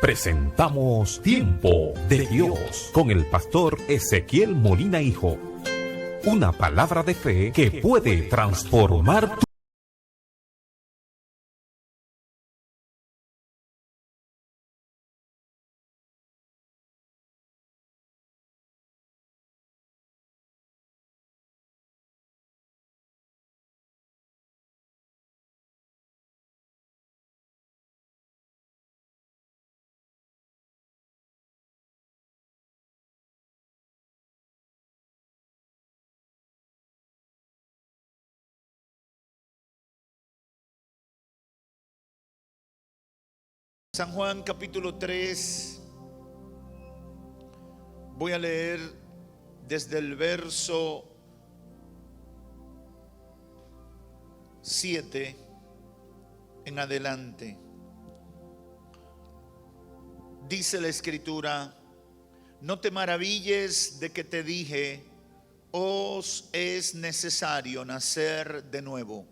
Presentamos Tiempo de Dios con el pastor Ezequiel Molina Hijo. Una palabra de fe que puede transformar tu San Juan capítulo 3, voy a leer desde el verso 7 en adelante. Dice la Escritura: no te maravilles de que te dije, os es necesario nacer de nuevo.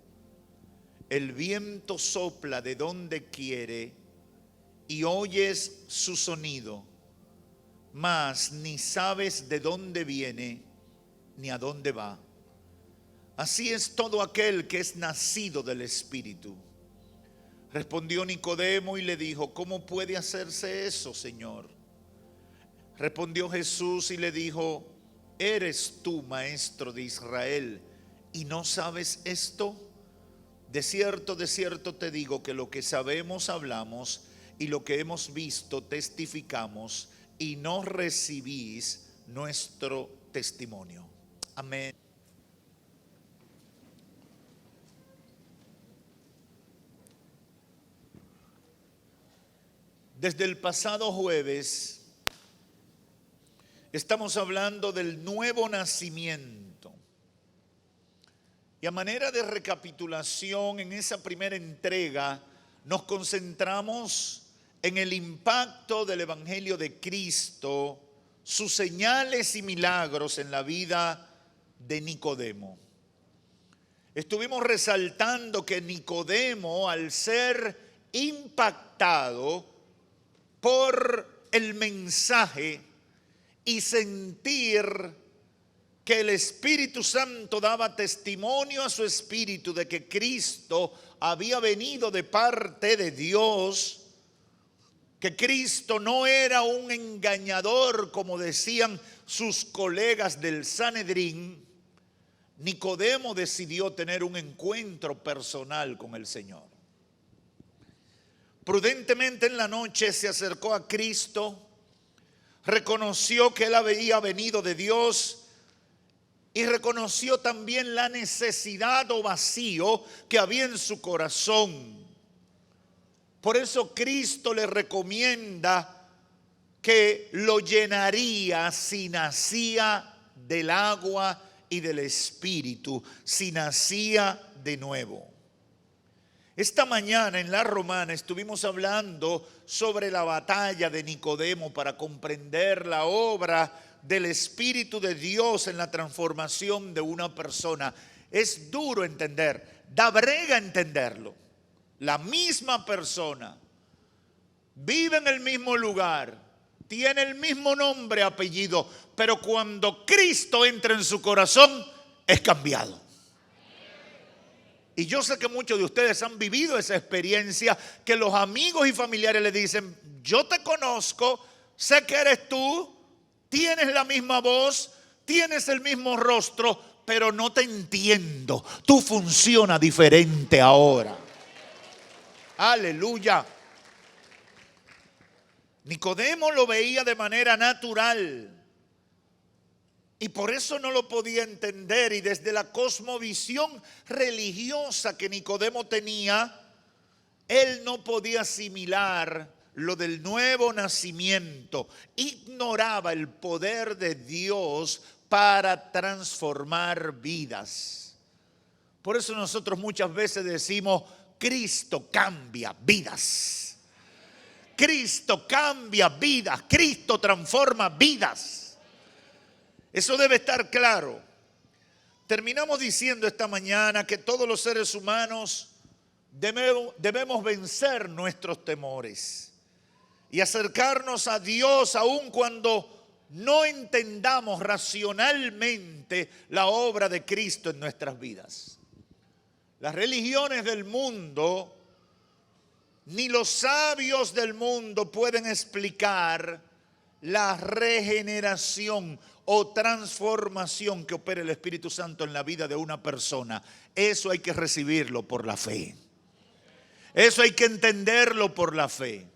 El viento sopla de donde quiere y oyes su sonido, mas ni sabes de dónde viene ni a dónde va. Así es todo aquel que es nacido del Espíritu. Respondió Nicodemo y le dijo: ¿cómo puede hacerse eso, Señor? Respondió Jesús y le dijo: ¿eres tú maestro de Israel y no sabes esto? De cierto te digo que lo que sabemos hablamos, y lo que hemos visto testificamos, y no recibís nuestro testimonio. Amén. Desde el pasado jueves estamos hablando del nuevo nacimiento. Y a manera de recapitulación, en esa primera entrega nos concentramos en el impacto del Evangelio de Cristo, sus señales y milagros en la vida de Nicodemo. Estuvimos resaltando que Nicodemo, al ser impactado por el mensaje y sentir que el Espíritu Santo daba testimonio a su espíritu de que Cristo había venido de parte de Dios, que Cristo no era un engañador como decían sus colegas del Sanedrín, Nicodemo decidió tener un encuentro personal con el Señor. Prudentemente en la noche se acercó a Cristo, reconoció que él había venido de Dios y reconoció también la necesidad o vacío que había en su corazón. Por eso Cristo le recomienda que lo llenaría si nacía del agua y del Espíritu, si nacía de nuevo. Esta mañana en La Romana estuvimos hablando sobre la batalla de Nicodemo para comprender la obra del Espíritu de Dios en la transformación de una persona. Es duro entender, da brega entenderlo. La misma persona vive en el mismo lugar, tiene el mismo nombre, apellido, pero cuando Cristo entra en su corazón es cambiado. Y yo sé que muchos de ustedes han vivido esa experiencia, que los amigos y familiares le dicen: yo te conozco, sé que eres tú, tienes la misma voz, tienes el mismo rostro, pero no te entiendo, tú funcionas diferente ahora. Aleluya. Nicodemo lo veía de manera natural y por eso no lo podía entender, y desde la cosmovisión religiosa que Nicodemo tenía, él no podía asimilar lo del nuevo nacimiento, ignoraba el poder de Dios para transformar vidas. Por eso nosotros muchas veces decimos: Cristo cambia vidas. Cristo cambia vidas. Cristo transforma vidas. Eso debe estar claro. Terminamos diciendo esta mañana que todos los seres humanos debemos vencer nuestros temores. y acercarnos a Dios aun cuando no entendamos racionalmente la obra de Cristo en nuestras vidas. Las religiones del mundo, ni los sabios del mundo pueden explicar la regeneración o transformación que opera el Espíritu Santo en la vida de una persona. Eso hay que recibirlo por la fe. Eso hay que entenderlo por la fe.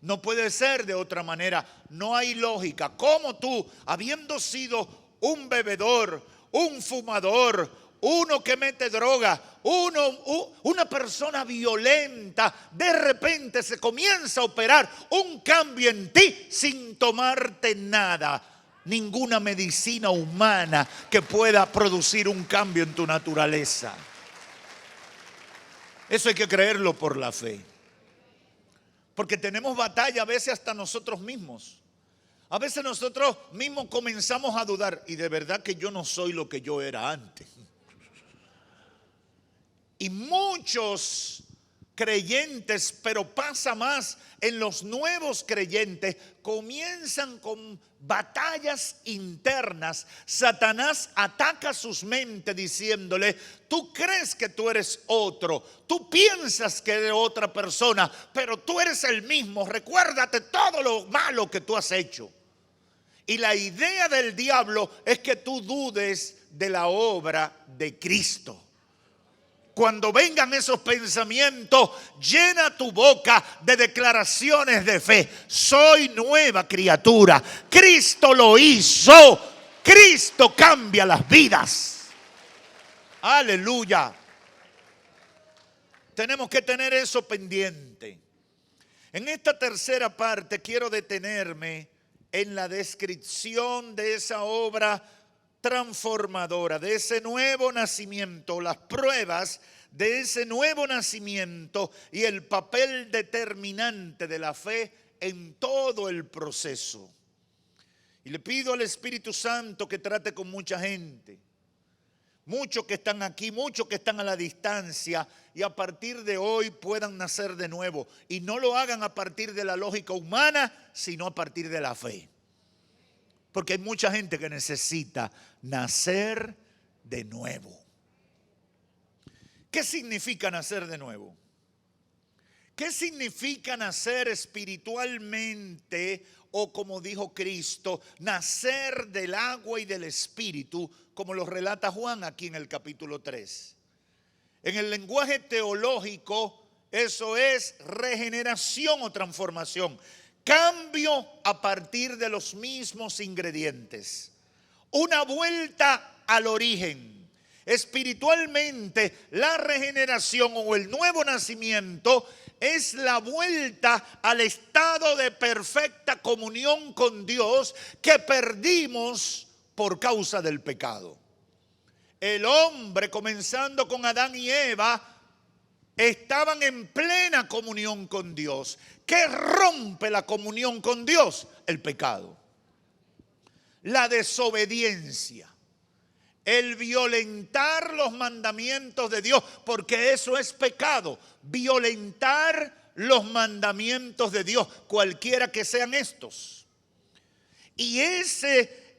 No puede ser de otra manera. No hay lógica. ¿Cómo tú, habiendo sido un bebedor, un fumador, uno que mete droga, una persona violenta, de repente se comienza a operar un cambio en ti sin tomarte nada? Ninguna medicina humana que pueda producir un cambio en tu naturaleza. Eso hay que creerlo por la fe. Porque tenemos batalla a veces hasta nosotros mismos. A veces nosotros mismos comenzamos a dudar. Y de verdad que yo no soy lo que yo era antes. Y muchos creyentes, pero pasa más en los nuevos creyentes, comienzan con batallas internas. Satanás ataca sus mentes diciéndole: tú crees que tú eres otro, tú piensas que eres otra persona, pero tú eres el mismo. Recuérdate todo lo malo que tú has hecho. Y la idea del diablo es que tú dudes de la obra de Cristo. Cuando vengan esos pensamientos, llena tu boca de declaraciones de fe. Soy nueva criatura. Cristo lo hizo. Cristo cambia las vidas. Aleluya. Tenemos que tener eso pendiente. En esta tercera parte quiero detenerme en la descripción de esa obra transformadora, de ese nuevo nacimiento, las pruebas de ese nuevo nacimiento y el papel determinante de la fe en todo el proceso. Y le pido al Espíritu Santo que trate con mucha gente, muchos que están aquí, muchos que están a la distancia, y a partir de hoy puedan nacer de nuevo. Y no lo hagan a partir de la lógica humana, sino a partir de la fe. Porque hay mucha gente que necesita nacer de nuevo. ¿Qué significa nacer de nuevo? ¿Qué significa nacer espiritualmente? O como dijo Cristo, nacer del agua y del Espíritu, como lo relata Juan aquí en el capítulo 3. En el lenguaje teológico, eso es regeneración o transformación. Cambio a partir de los mismos ingredientes. Una vuelta al origen. Espiritualmente, la regeneración o el nuevo nacimiento es la vuelta al estado de perfecta comunión con Dios que perdimos por causa del pecado. El hombre, comenzando con Adán y Eva, estaban en plena comunión con Dios. ¿Qué rompe la comunión con Dios? El pecado, la desobediencia, el violentar los mandamientos de Dios, porque eso es pecado, violentar los mandamientos de Dios, cualquiera que sean estos. Y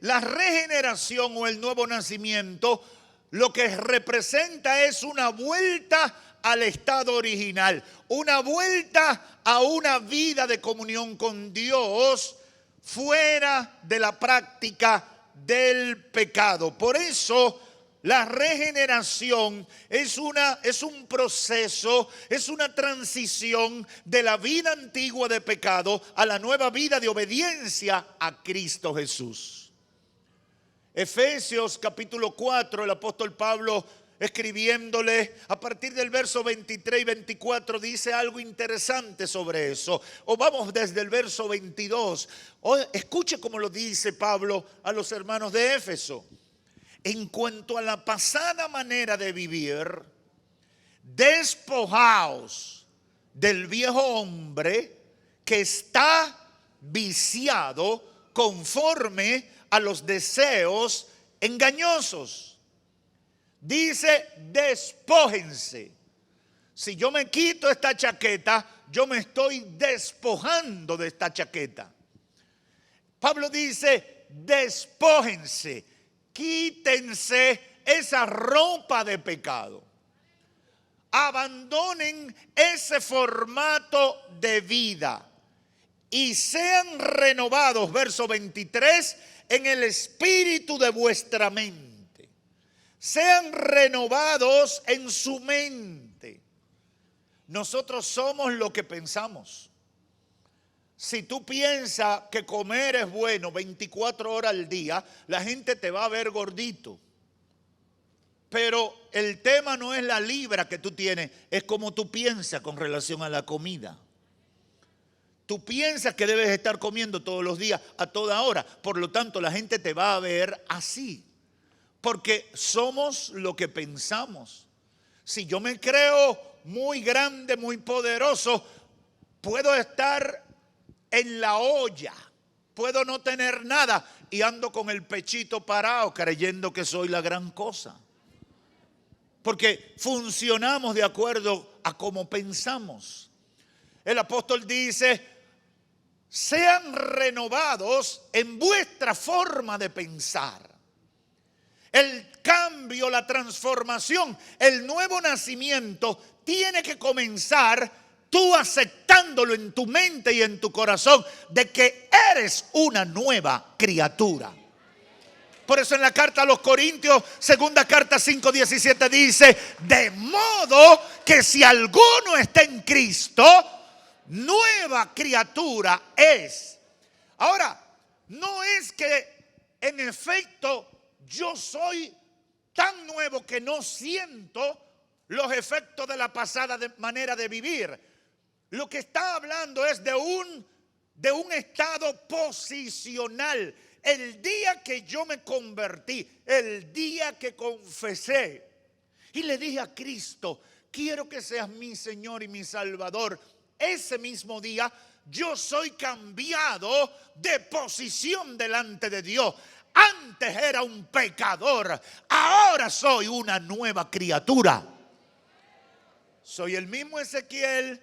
la regeneración o el nuevo nacimiento, lo que representa es una vuelta al estado original, una vuelta a una vida de comunión con Dios fuera de la práctica del pecado. Por eso la regeneración es un proceso, es una transición de la vida antigua de pecado a la nueva vida de obediencia a Cristo Jesús. Efesios capítulo 4, el apóstol Pablo, escribiéndole a partir del verso 23 y 24, dice algo interesante sobre eso. O vamos desde el verso 22. Escuche cómo lo dice Pablo a los hermanos de Éfeso. En cuanto a la pasada manera de vivir, despojaos del viejo hombre que está viciado conforme a los deseos engañosos. Dice, despójense. Si yo me quito esta chaqueta, yo me estoy despojando de esta chaqueta. Pablo dice, despójense, quítense esa ropa de pecado. Abandonen ese formato de vida y sean renovados, verso 23, en el espíritu de vuestra mente. Sean renovados en su mente. Nosotros somos lo que pensamos. Si tú piensas que comer es bueno 24 horas al día, la gente te va a ver gordito. Pero el tema no es la libra que tú tienes, es como tú piensas con relación a la comida. Tú piensas que debes estar comiendo todos los días, a toda hora. Por lo tanto, la gente te va a ver así. Porque somos lo que pensamos. Si yo me creo muy grande, muy poderoso, puedo estar en la olla. Puedo no tener nada y ando con el pechito parado creyendo que soy la gran cosa. Porque funcionamos de acuerdo a cómo pensamos. El apóstol dice, sean renovados en vuestra forma de pensar. El cambio, la transformación, el nuevo nacimiento tiene que comenzar tú aceptándolo en tu mente y en tu corazón de que eres una nueva criatura. Por eso en la carta a los Corintios, segunda carta 5:17 dice, de modo que si alguno está en Cristo, nueva criatura es. Ahora, no es que en efecto yo soy tan nuevo que no siento los efectos de la pasada manera de vivir. Lo que está hablando es de un estado posicional. El día que yo me convertí, el día que confesé y le dije a Cristo, quiero que seas mi Señor y mi Salvador, ese mismo día yo soy cambiado de posición delante de Dios. Antes era un pecador, ahora soy una nueva criatura. Soy el mismo Ezequiel,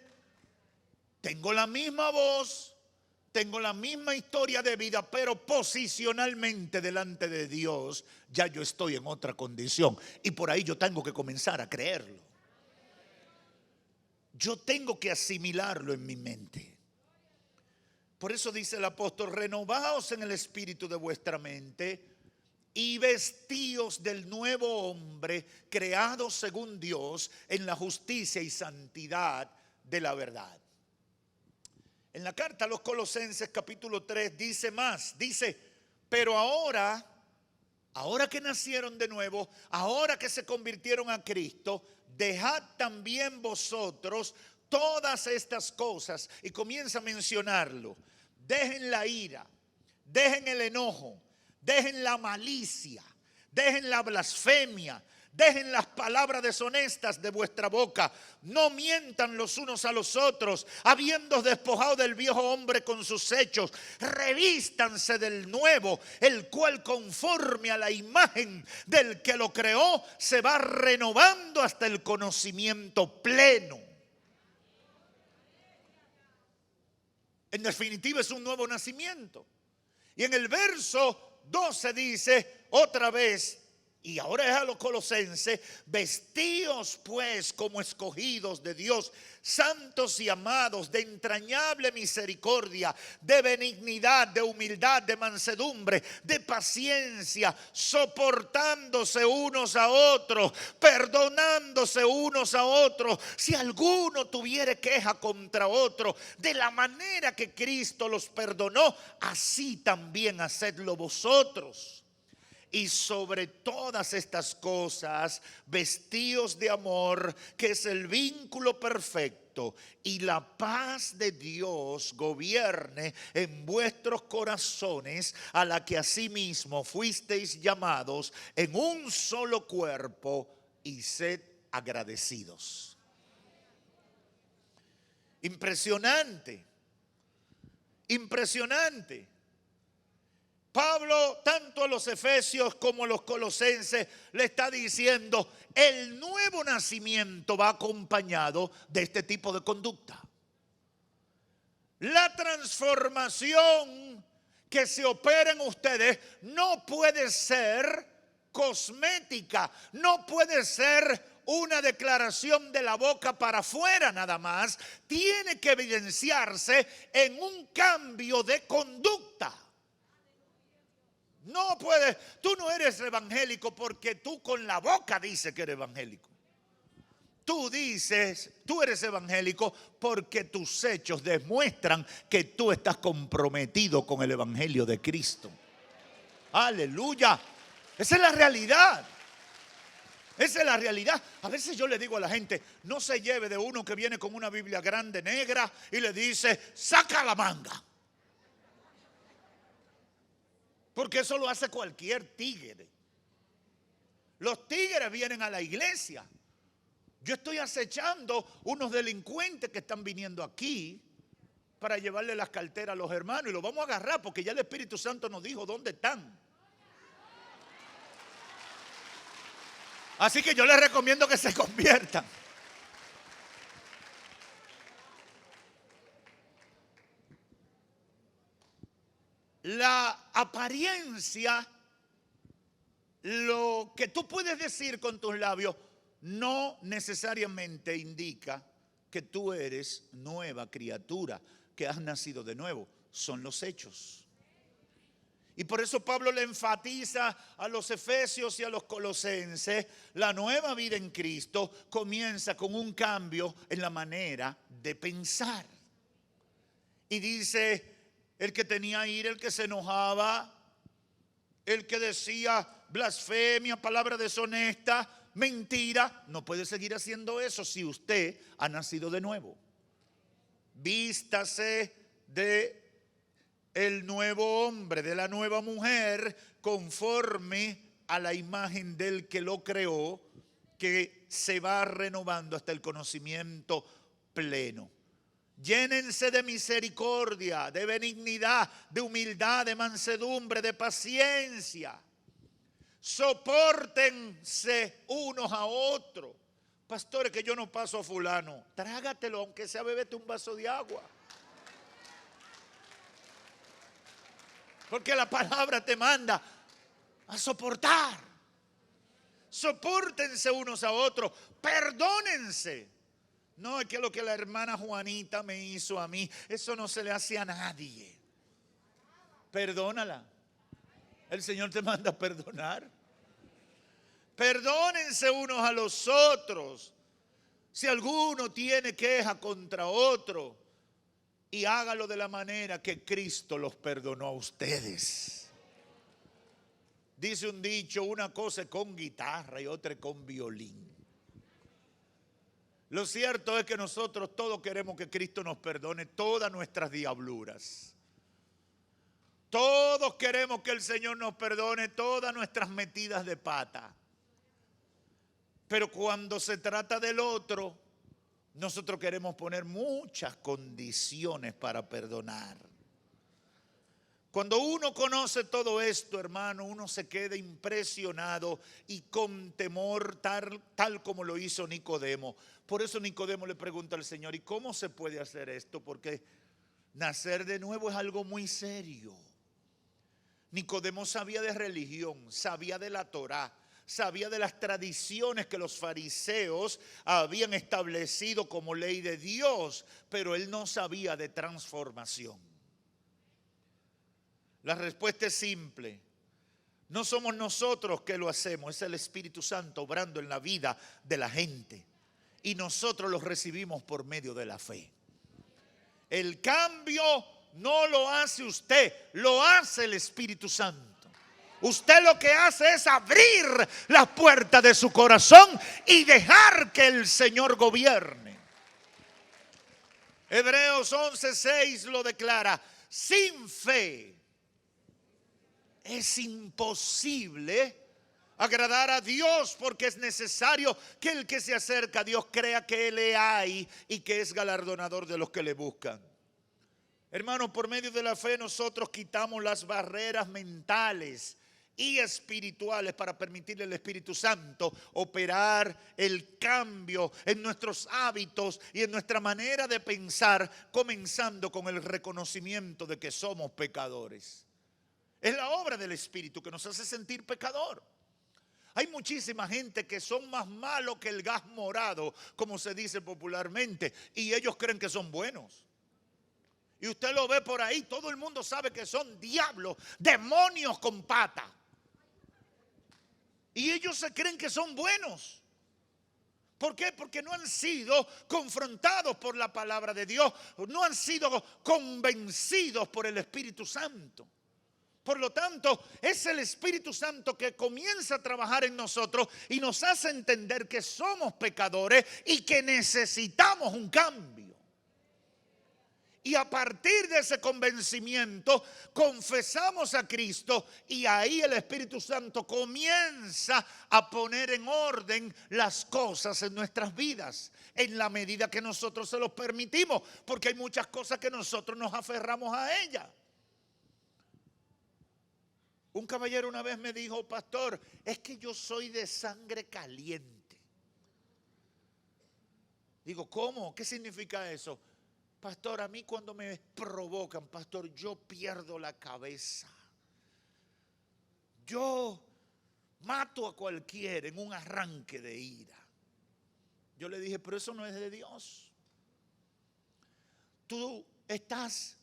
tengo la misma voz, tengo la misma historia de vida, pero posicionalmente delante de Dios ya yo estoy en otra condición. Y por ahí yo tengo que comenzar a creerlo. Yo tengo que asimilarlo en mi mente. Por eso dice el apóstol, renovaos en el espíritu de vuestra mente y vestíos del nuevo hombre creado según Dios en la justicia y santidad de la verdad. En la carta a los Colosenses capítulo 3 dice más, dice, pero ahora que nacieron de nuevo, ahora que se convirtieron a Cristo, dejad también vosotros todas estas cosas. Y comienza a mencionarlo. Dejen la ira, dejen el enojo, dejen la malicia, dejen la blasfemia, dejen las palabras deshonestas de vuestra boca. No mientan los unos a los otros, habiendo despojado del viejo hombre con sus hechos. Revístanse del nuevo, el cual conforme a la imagen del que lo creó, se va renovando hasta el conocimiento pleno. En definitiva es un nuevo nacimiento. Y en el verso 12 dice otra vez, y ahora es a los Colosenses, vestíos pues como escogidos de Dios, santos y amados, de entrañable misericordia, de benignidad, de humildad, de mansedumbre, de paciencia, soportándose unos a otros, perdonándose unos a otros, si alguno tuviere queja contra otro, de la manera que Cristo los perdonó, así también hacedlo vosotros. Y sobre todas estas cosas, vestíos de amor, que es el vínculo perfecto, y la paz de Dios gobierne en vuestros corazones, a la que asimismo fuisteis llamados en un solo cuerpo, y sed agradecidos. Impresionante, impresionante. Pablo, tanto a los efesios como a los colosenses, le está diciendo, el nuevo nacimiento va acompañado de este tipo de conducta. La transformación que se opera en ustedes no puede ser cosmética, no puede ser una declaración de la boca para afuera nada más, tiene que evidenciarse en un cambio de conducta. No puedes, tú no eres evangélico porque tú con la boca dices que eres evangélico. Tú dices, tú eres evangélico porque tus hechos demuestran que tú estás comprometido con el evangelio de Cristo. Aleluya. Esa es la realidad. Esa es la realidad. A veces yo le digo a la gente, no se lleve de uno que viene con una Biblia grande negra y le dice, saca la manga. Porque eso lo hace cualquier tigre. Los tigres vienen a la iglesia. Yo estoy acechando unos delincuentes que están viniendo aquí para llevarle las carteras a los hermanos y los vamos a agarrar porque ya el Espíritu Santo nos dijo dónde están. Así que yo les recomiendo que se conviertan. La apariencia, lo que tú puedes decir con tus labios, no necesariamente indica que tú eres nueva criatura, que has nacido de nuevo. Son los hechos. Y por eso Pablo le enfatiza a los efesios y a los colosenses, la nueva vida en Cristo comienza con un cambio en la manera de pensar. Y dice, el que tenía ira, el que se enojaba, el que decía blasfemia, palabra deshonesta, mentira, no puede seguir haciendo eso si usted ha nacido de nuevo. Vístase de el nuevo hombre, de la nueva mujer, conforme a la imagen del que lo creó, que se va renovando hasta el conocimiento pleno. Llénense de misericordia, de benignidad, de humildad, de mansedumbre, de paciencia. Sopórtense unos a otros. Pastores, que yo no paso a fulano. Trágatelo, aunque sea, bébete un vaso de agua. Porque la palabra te manda a soportar. Sopórtense unos a otros. Perdónense. No, es que lo que la hermana Juanita me hizo a mí, eso no se le hace a nadie. Perdónala. El Señor te manda a perdonar. Perdónense unos a los otros. Si alguno tiene queja contra otro, y hágalo de la manera que Cristo los perdonó a ustedes. Dice un dicho, una cosa es con guitarra y otra es con violín. Lo cierto es que nosotros todos queremos que Cristo nos perdone todas nuestras diabluras. Todos queremos que el Señor nos perdone todas nuestras metidas de pata. Pero cuando se trata del otro, nosotros queremos poner muchas condiciones para perdonar. Cuando uno conoce todo esto, hermano, uno se queda impresionado y con temor tal como lo hizo Nicodemo. Por eso Nicodemo le pregunta al Señor, ¿y cómo se puede hacer esto? Porque nacer de nuevo es algo muy serio. Nicodemo sabía de religión, sabía de la Torá, sabía de las tradiciones que los fariseos habían establecido como ley de Dios, pero él no sabía de transformación. La respuesta es simple. No somos nosotros que lo hacemos, es el Espíritu Santo obrando en la vida de la gente. Y nosotros los recibimos por medio de la fe. El cambio no lo hace usted, lo hace el Espíritu Santo. Usted lo que hace es abrir las puertas de su corazón y dejar que el Señor gobierne. Hebreos 11:6 lo declara. Sin fe es imposible agradar a Dios, porque es necesario que el que se acerca a Dios crea que Él le hay y que es galardonador de los que le buscan. Hermanos, por medio de la fe nosotros quitamos las barreras mentales y espirituales para permitirle al Espíritu Santo operar el cambio en nuestros hábitos y en nuestra manera de pensar, comenzando con el reconocimiento de que somos pecadores. Es la obra del Espíritu que nos hace sentir pecador. Hay muchísima gente que son más malos que el gas morado, como se dice popularmente, y ellos creen que son buenos. Y usted lo ve por ahí, todo el mundo sabe que son diablos, demonios con pata. Y ellos se creen que son buenos. ¿Por qué? Porque no han sido confrontados por la palabra de Dios, no han sido convencidos por el Espíritu Santo. Por lo tanto, es el Espíritu Santo que comienza a trabajar en nosotros y nos hace entender que somos pecadores y que necesitamos un cambio. Y a partir de ese convencimiento, confesamos a Cristo y ahí el Espíritu Santo comienza a poner en orden las cosas en nuestras vidas, en la medida que nosotros se los permitimos, porque hay muchas cosas que nosotros nos aferramos a ellas. Un caballero una vez me dijo: pastor, es que yo soy de sangre caliente. Digo, ¿cómo? ¿Qué significa eso? Pastor, a mí cuando me provocan, pastor, yo pierdo la cabeza. Yo mato a cualquiera en un arranque de ira. Yo le dije, pero eso no es de Dios. Tú estás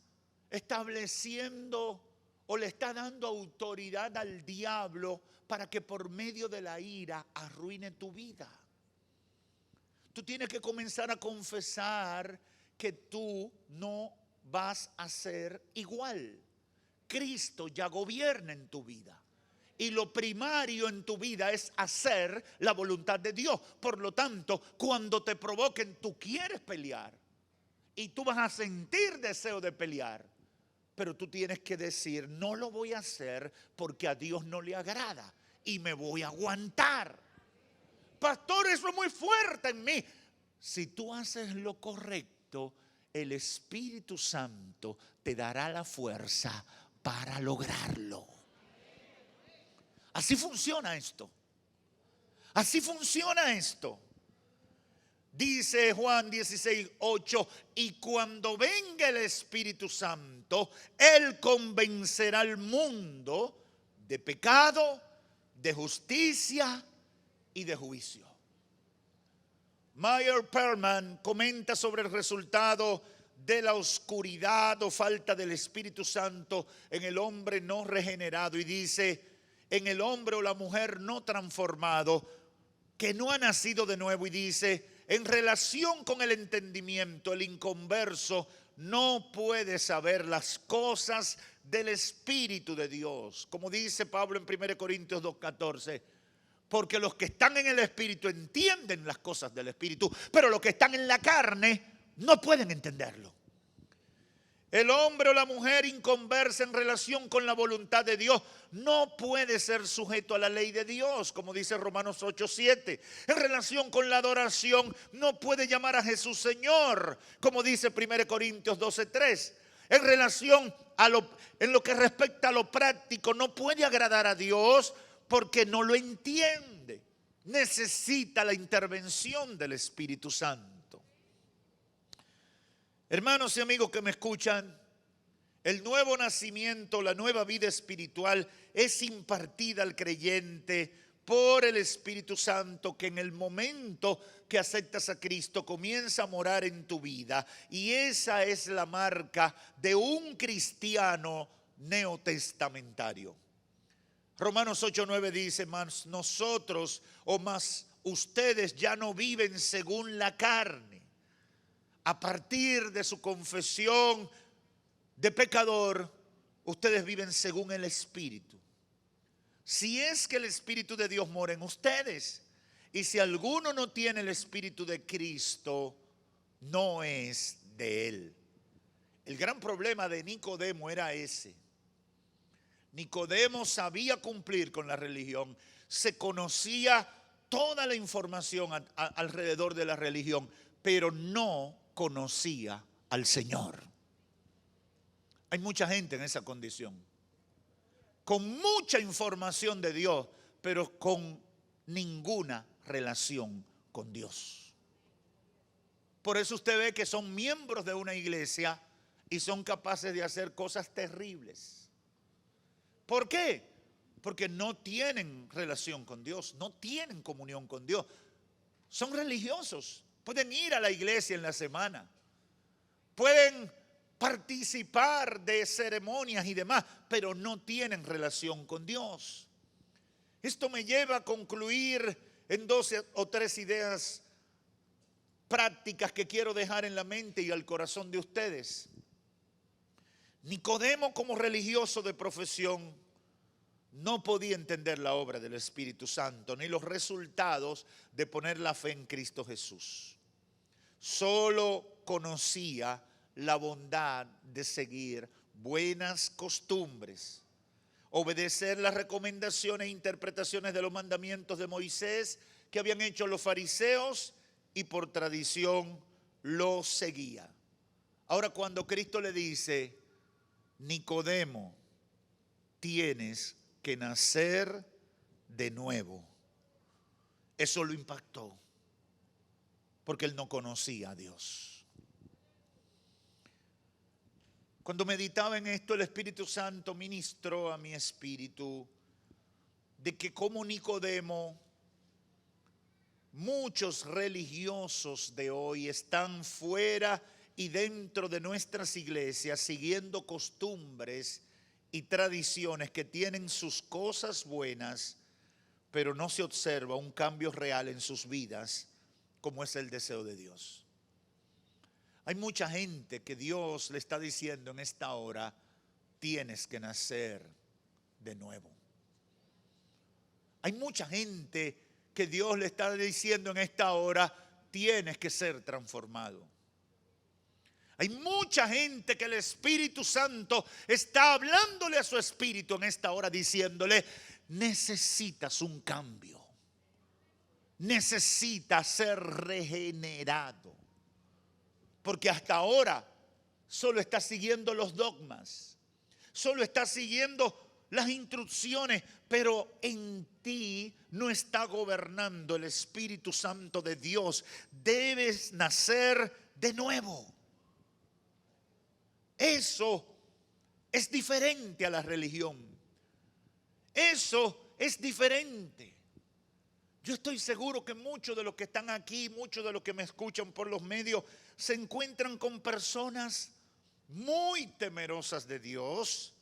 estableciendo o le estás dando autoridad al diablo para que por medio de la ira arruine tu vida. Tú tienes que comenzar a confesar que tú no vas a ser igual. Cristo ya gobierna en tu vida. Y lo primario en tu vida es hacer la voluntad de Dios. Por lo tanto, cuando te provoquen, tú quieres pelear. Y tú vas a sentir deseo de pelear. Pero tú tienes que decir, no lo voy a hacer porque a Dios no le agrada. Y me voy a aguantar. Pastor, eso es muy fuerte en mí. Si tú haces lo correcto, el Espíritu Santo te dará la fuerza para lograrlo. Así funciona esto. Así funciona esto. Dice Juan 16:8, y cuando venga el Espíritu Santo, Él convencerá al mundo de pecado, de justicia y de juicio. Meyer Perlman comenta sobre el resultado de la oscuridad o falta del Espíritu Santo en el hombre no regenerado y dice, en el hombre o la mujer no transformado, que no ha nacido de nuevo, y dice, en relación con el entendimiento, el inconverso no puede saber las cosas del Espíritu de Dios. Como dice Pablo en 1 Corintios 2:14, porque los que están en el Espíritu entienden las cosas del Espíritu, pero los que están en la carne no pueden entenderlo. El hombre o la mujer inconversa en relación con la voluntad de Dios no puede ser sujeto a la ley de Dios, como dice Romanos 8:7. En relación con la adoración no puede llamar a Jesús Señor, como dice 1 Corintios 12:3. En relación en lo que respecta a lo práctico no puede agradar a Dios porque no lo entiende. Necesita la intervención del Espíritu Santo. Hermanos y amigos que me escuchan, el nuevo nacimiento, la nueva vida espiritual es impartida al creyente por el Espíritu Santo, que en el momento que aceptas a Cristo comienza a morar en tu vida. Y esa es la marca de un cristiano neotestamentario. Romanos 8:9 dice, mas nosotros o más ustedes ya no viven según la carne. A partir de su confesión de pecador, ustedes viven según el Espíritu. Si es que el Espíritu de Dios mora en ustedes, y si alguno no tiene el Espíritu de Cristo, no es de él. El gran problema de Nicodemo era ese. Nicodemo sabía cumplir con la religión, se conocía toda la información alrededor de la religión, pero no conocía al Señor. Hay mucha gente en esa condición. con mucha información de Dios, pero con ninguna relación con Dios. Por eso usted ve que son miembros de una iglesia y son capaces de hacer cosas terribles. ¿Por qué? Porque no tienen relación con Dios, no tienen comunión con Dios. Son religiosos, pueden ir a la iglesia en la semana, pueden participar de ceremonias y demás, pero no tienen relación con Dios. Esto me lleva a concluir en 2 o 3 ideas prácticas que quiero dejar en la mente y al corazón de ustedes. Nicodemo, como religioso de profesión, no podía entender la obra del Espíritu Santo ni los resultados de poner la fe en Cristo Jesús. Solo conocía la bondad de seguir buenas costumbres, obedecer las recomendaciones e interpretaciones de los mandamientos de Moisés que habían hecho los fariseos y por tradición lo seguía. Ahora, cuando Cristo le dice: Nicodemo, tienes que nacer de nuevo, eso lo impactó, porque él no conocía a Dios. Cuando meditaba en esto, el Espíritu Santo ministró a mi espíritu de que, como Nicodemo, muchos religiosos de hoy están fuera y dentro de nuestras iglesias siguiendo costumbres y tradiciones que tienen sus cosas buenas, pero no se observa un cambio real en sus vidas, como es el deseo de Dios. Hay mucha gente que Dios le está diciendo en esta hora: tienes que nacer de nuevo. Hay mucha gente que Dios le está diciendo en esta hora: tienes que ser transformado. Hay mucha gente que el Espíritu Santo está hablándole a su espíritu en esta hora, diciéndole: necesitas un cambio, necesitas ser regenerado. Porque hasta ahora solo estás siguiendo los dogmas, solo estás siguiendo las instrucciones, pero en ti no está gobernando el Espíritu Santo de Dios. Debes nacer de nuevo. Eso es diferente a la religión. Eso es diferente. Yo estoy seguro que muchos de los que están aquí, muchos de los que me escuchan por los medios, se encuentran con personas muy temerosas de Dios,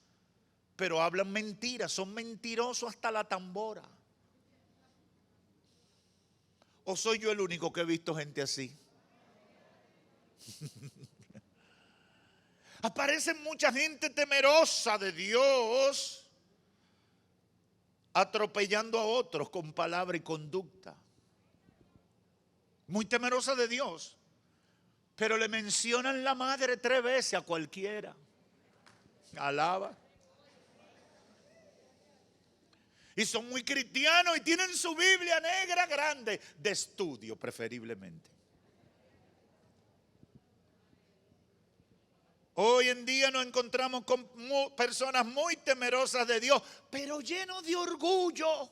pero hablan mentiras, son mentirosos hasta la tambora. ¿O soy yo el único que he visto gente así? Aparece mucha gente temerosa de Dios, atropellando a otros con palabra y conducta. Muy temerosa de Dios, pero le mencionan la madre 3 veces a cualquiera. Alaba. Y son muy cristianos y tienen su Biblia negra grande, de estudio preferiblemente. Hoy en día nos encontramos con personas muy temerosas de Dios, pero llenos de orgullo,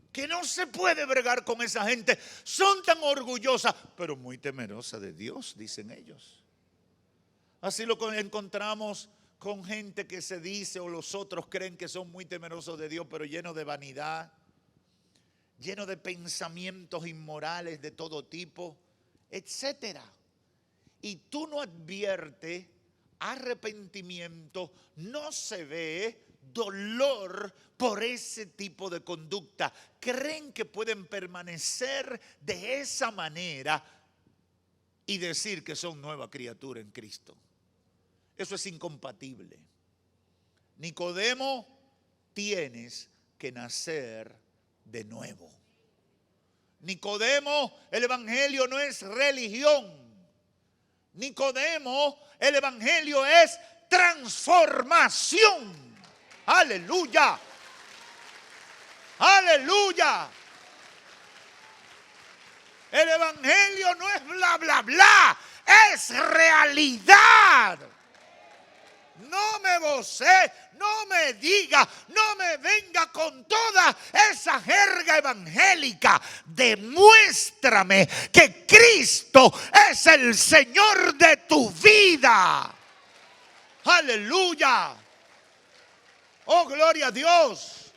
que no se puede bregar con esa gente. Son tan orgullosas, pero muy temerosas de Dios, dicen ellos. Así lo encontramos con gente que se dice, o los otros creen que son muy temerosos de Dios, pero llenos de vanidad, llenos de pensamientos inmorales de todo tipo, etcétera. Y tú no adviertes arrepentimiento, no se ve dolor por ese tipo de conducta. Creen que pueden permanecer de esa manera y decir que son nueva criatura en Cristo. Eso es incompatible. Nicodemo, tienes que nacer de nuevo. Nicodemo, el evangelio no es religión. Nicodemo, el evangelio es transformación. Aleluya. Aleluya. El evangelio no es bla, bla, bla. Es realidad. No me vocee, no me diga, no me venga con toda esa jerga evangélica. Demuéstrame que Cristo es el Señor de tu vida. Aleluya. Oh, gloria a Dios.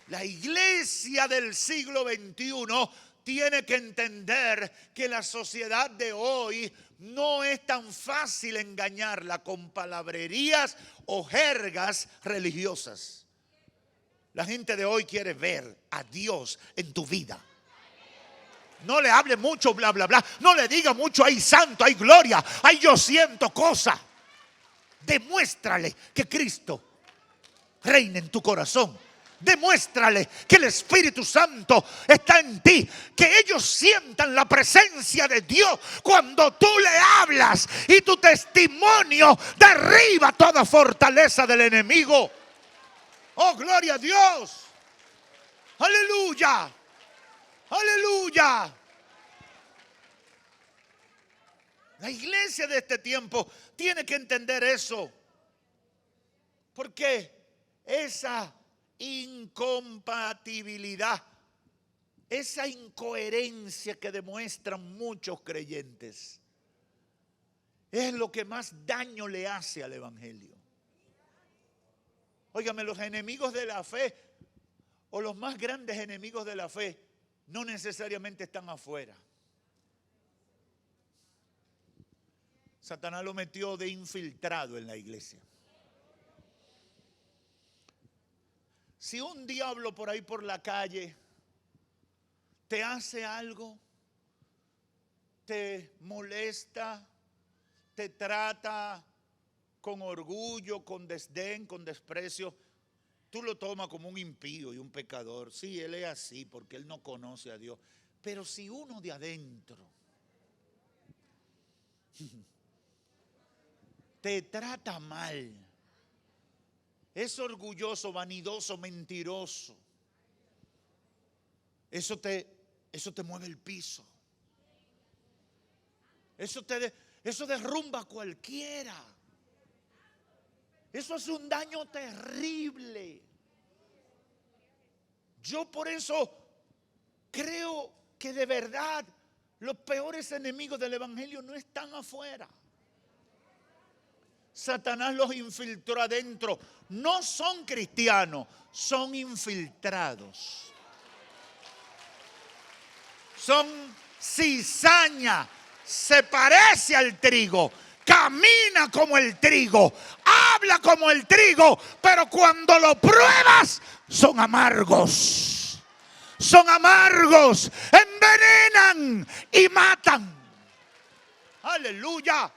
La iglesia del siglo XXI tiene que entender que la sociedad de hoy no es tan fácil engañarla con palabrerías o jergas religiosas. La gente de hoy quiere ver a Dios en tu vida. No le hable mucho bla bla bla. No le diga mucho hay santo, hay gloria, hay yo siento cosa. Demuéstrale que Cristo reina en tu corazón. Demuéstrale que el Espíritu Santo está en ti, que ellos sientan la presencia de Dios cuando tú le hablas, y tu testimonio derriba toda fortaleza del enemigo. Oh, gloria a Dios. Aleluya. Aleluya. La iglesia de este tiempo tiene que entender eso, porque esa incompatibilidad, esa incoherencia que demuestran muchos creyentes, es lo que más daño le hace al evangelio. Óigame, los enemigos de la fe, o los más grandes enemigos de la fe, no necesariamente están afuera. Satanás lo metió de infiltrado en la iglesia. Si un diablo por ahí por la calle te hace algo, te molesta, te trata con orgullo, con desdén, con desprecio, tú lo tomas como un impío y un pecador. Sí, él es así porque él no conoce a Dios. Pero si uno de adentro te trata mal, es orgulloso, vanidoso, mentiroso, eso te mueve el piso. Eso derrumba a cualquiera. Eso hace un daño terrible. Yo por eso creo que de verdad los peores enemigos del evangelio no están afuera. Satanás los infiltró adentro. No son cristianos, son infiltrados. Son cizaña. Se parece al trigo, camina como el trigo, habla como el trigo, pero cuando lo pruebas son amargos. Son amargos, envenenan y matan. Aleluya.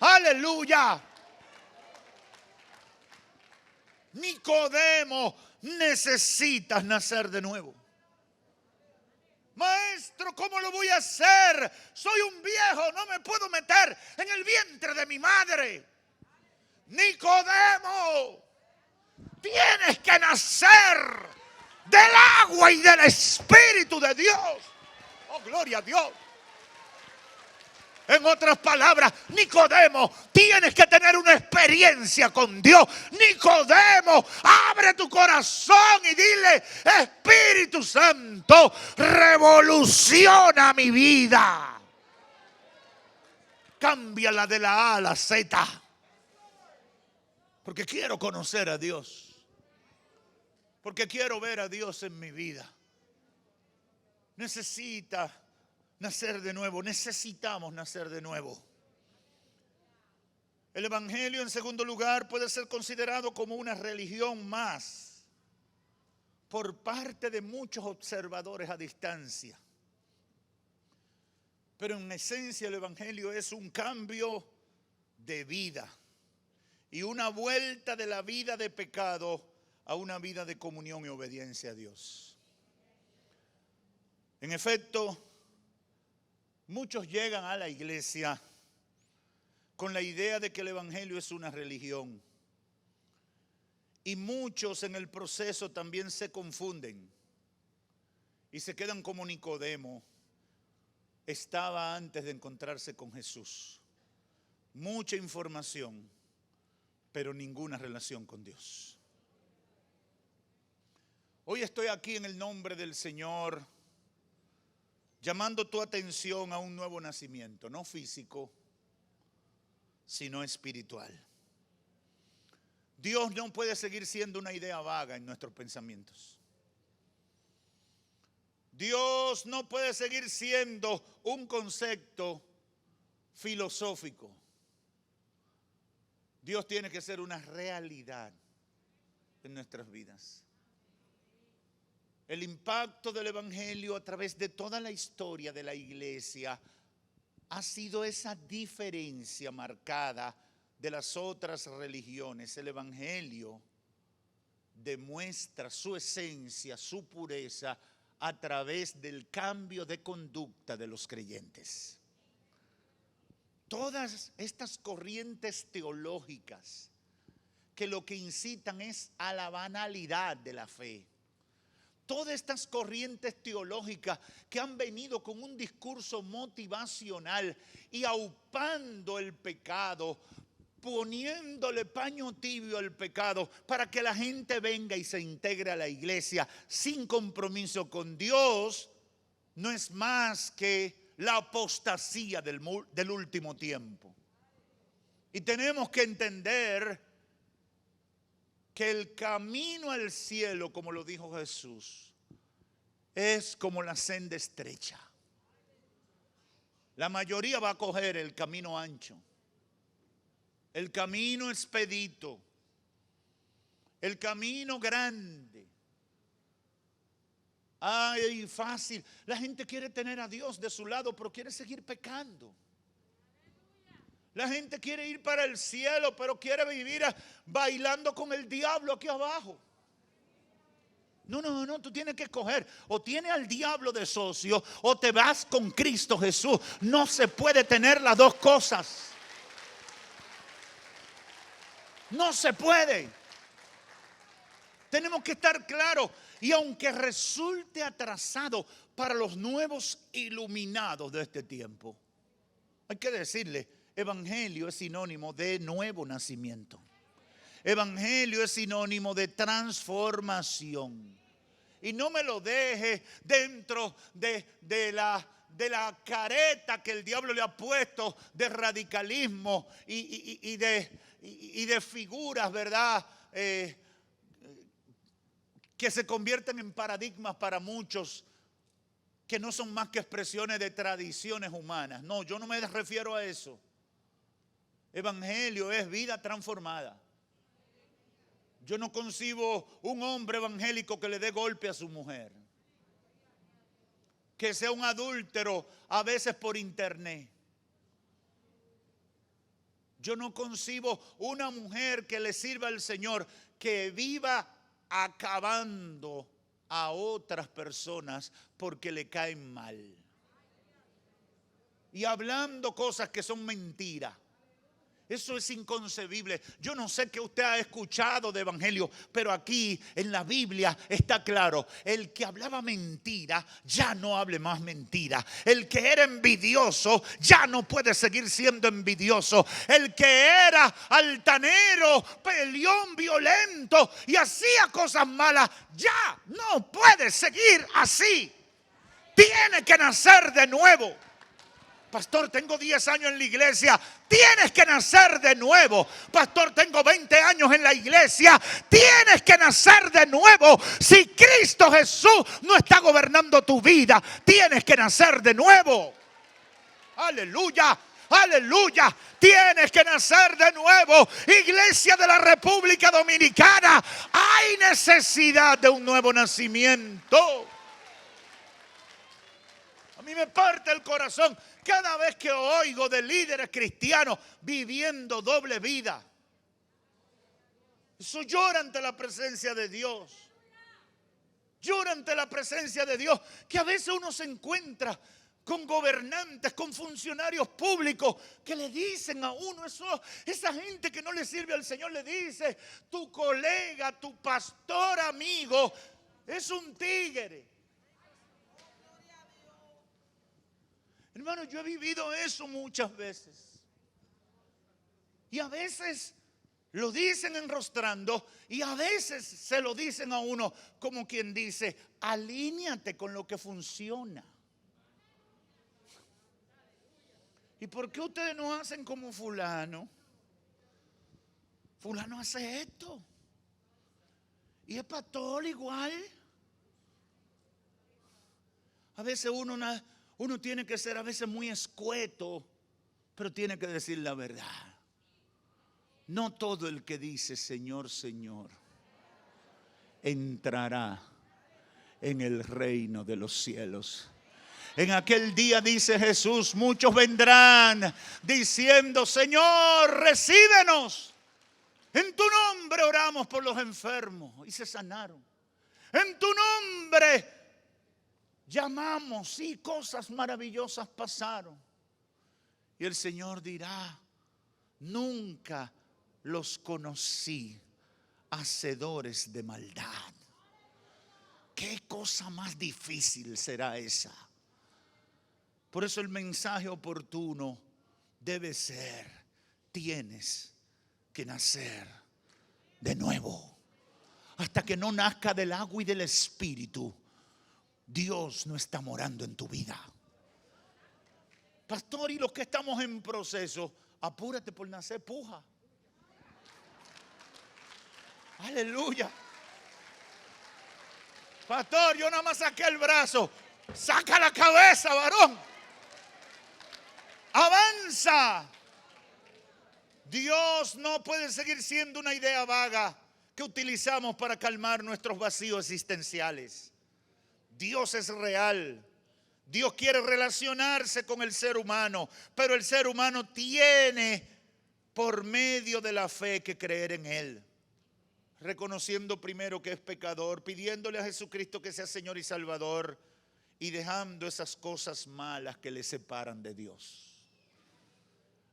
Aleluya. Nicodemo, necesitas nacer de nuevo. Maestro, ¿cómo lo voy a hacer? Soy un viejo, no me puedo meter en el vientre de mi madre. Nicodemo, tienes que nacer del agua y del Espíritu de Dios. Oh, gloria a Dios. En otras palabras, Nicodemo, tienes que tener una experiencia con Dios. Nicodemo, abre tu corazón y dile: Espíritu Santo, revoluciona mi vida. Cámbiala de la A a la Z. Porque quiero conocer a Dios. Porque quiero ver a Dios en mi vida. Necesita nacer de nuevo, necesitamos nacer de nuevo. El evangelio, en segundo lugar, puede ser considerado como una religión más por parte de muchos observadores a distancia. Pero en esencia el evangelio es un cambio de vida y una vuelta de la vida de pecado a una vida de comunión y obediencia a Dios. En efecto, muchos llegan a la iglesia con la idea de que el evangelio es una religión. Y muchos en el proceso también se confunden y se quedan como Nicodemo estaba antes de encontrarse con Jesús. mucha información, pero ninguna relación con Dios. Hoy estoy aquí en el nombre del Señor, llamando tu atención a un nuevo nacimiento, no físico, sino espiritual. Dios no puede seguir siendo una idea vaga en nuestros pensamientos. Dios no puede seguir siendo un concepto filosófico. Dios tiene que ser una realidad en nuestras vidas. El impacto del Evangelio a través de toda la historia de la iglesia ha sido esa diferencia marcada de las otras religiones. El Evangelio demuestra su esencia, su pureza, a través del cambio de conducta de los creyentes. Todas estas corrientes teológicas que lo que incitan es a la banalidad de la fe. Todas estas corrientes teológicas que han venido con un discurso motivacional y aupando el pecado, poniéndole paño tibio al pecado para que la gente venga y se integre a la iglesia sin compromiso con Dios, no es más que la apostasía del último tiempo. Y tenemos que entender que el camino al cielo, como lo dijo Jesús, es como la senda estrecha. La mayoría va a coger el camino ancho, el camino expedito, el camino grande. Ay, fácil. La gente quiere tener a Dios de su lado, pero quiere seguir pecando. La gente quiere ir para el cielo, pero quiere vivir bailando con el diablo aquí abajo. No, tú tienes que escoger. O tienes al diablo de socio, o te vas con Cristo Jesús. No se puede tener las dos cosas. No se puede. Tenemos que estar claros. Y aunque resulte atrasado para los nuevos iluminados de este tiempo, hay que decirle, evangelio es sinónimo de nuevo nacimiento. Evangelio es sinónimo de transformación. Y no me lo deje dentro de la careta que el diablo le ha puesto de radicalismo y de figuras, ¿verdad? Que se convierten en paradigmas para muchos, que no son más que expresiones de tradiciones humanas. No, yo no me refiero a eso. Evangelio es vida transformada. Yo no concibo un hombre evangélico que le dé golpe a su mujer, que sea un adúltero a veces por internet. Yo no concibo una mujer que le sirva al Señor que viva acabando a otras personas porque le caen mal y hablando cosas que son mentiras. Eso es inconcebible. Yo no sé qué usted ha escuchado de evangelio, pero aquí en la Biblia está claro. El que hablaba mentira, ya no hable más mentira. El que era envidioso, ya no puede seguir siendo envidioso. El que era altanero, peleón, violento y hacía cosas malas, ya no puede seguir así. Tiene que nacer de nuevo. Pastor, tengo 10 años en la iglesia. Tienes que nacer de nuevo. Pastor, tengo 20 años en la iglesia. Tienes que nacer de nuevo. Si Cristo Jesús no está gobernando tu vida, tienes que nacer de nuevo. Aleluya, aleluya. Tienes que nacer de nuevo. Iglesia de la República Dominicana, hay necesidad de un nuevo nacimiento. A mí me parte el corazón cada vez que oigo de líderes cristianos viviendo doble vida. Eso llora ante la presencia de Dios. Llora ante la presencia de Dios. Que a veces uno se encuentra con gobernantes, con funcionarios públicos que le dicen a uno, esa gente que no le sirve al Señor le dice, tu colega, tu pastor amigo es un tigre. Hermano, yo he vivido eso muchas veces. Y a veces lo dicen enrostrando y a veces se lo dicen a uno como quien dice, alíñate con lo que funciona. ¿Y por qué ustedes no hacen como fulano? Fulano hace esto. Y es pastor igual. A veces uno tiene que ser a veces muy escueto, pero tiene que decir la verdad. No todo el que dice Señor, Señor, entrará en el reino de los cielos. En aquel día, dice Jesús, muchos vendrán diciendo, Señor, recíbenos. En tu nombre oramos por los enfermos y se sanaron. En tu nombre llamamos y cosas maravillosas pasaron. Y el Señor dirá, nunca los conocí, hacedores de maldad. ¿Qué cosa más difícil será esa? Por eso el mensaje oportuno debe ser, tienes que nacer de nuevo. Hasta que no nazca del agua y del Espíritu, Dios no está morando en tu vida. Pastor, y los que estamos en proceso, apúrate por nacer, puja. Aleluya. Pastor, yo nada más saqué el brazo. Saca la cabeza, varón. Avanza. Dios no puede seguir siendo una idea vaga que utilizamos para calmar nuestros vacíos existenciales. Dios es real. Dios quiere relacionarse con el ser humano, pero el ser humano tiene por medio de la fe que creer en Él. Reconociendo primero que es pecador, pidiéndole a Jesucristo que sea Señor y Salvador y dejando esas cosas malas que le separan de Dios.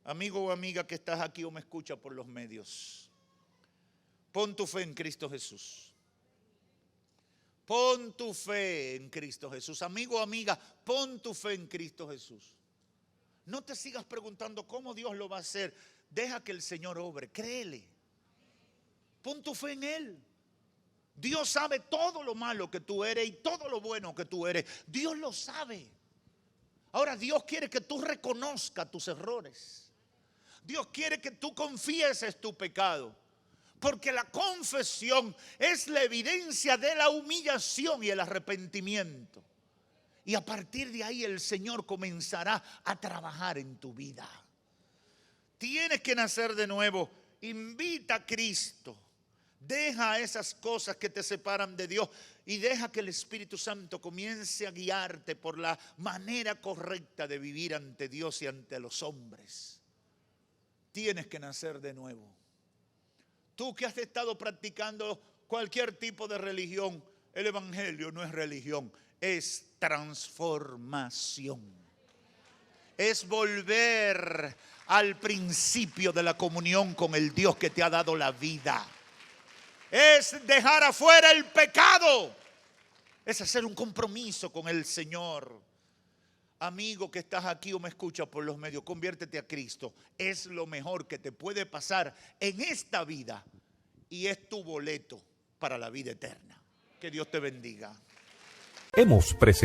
Amigo o amiga que estás aquí o me escucha por los medios, pon tu fe en Cristo Jesús. Pon tu fe en Cristo Jesús. Amigo o amiga, pon tu fe en Cristo Jesús. No te sigas preguntando cómo Dios lo va a hacer. Deja que el Señor obre, créele. Pon tu fe en Él. Dios sabe todo lo malo que tú eres y todo lo bueno que tú eres. Dios lo sabe. Ahora Dios quiere que tú reconozcas tus errores. Dios quiere que tú confieses tu pecado. Porque la confesión es la evidencia de la humillación y el arrepentimiento. Y a partir de ahí el Señor comenzará a trabajar en tu vida. Tienes que nacer de nuevo. Invita a Cristo. Deja esas cosas que te separan de Dios y deja que el Espíritu Santo comience a guiarte por la manera correcta de vivir ante Dios y ante los hombres. Tienes que nacer de nuevo. Tú que has estado practicando cualquier tipo de religión, el Evangelio no es religión, es transformación. Es volver al principio de la comunión con el Dios que te ha dado la vida. Es dejar afuera el pecado. Es hacer un compromiso con el Señor. Amigo que estás aquí o me escuchas por los medios, conviértete a Cristo. Es lo mejor que te puede pasar en esta vida y es tu boleto para la vida eterna. Que Dios te bendiga. Hemos presentado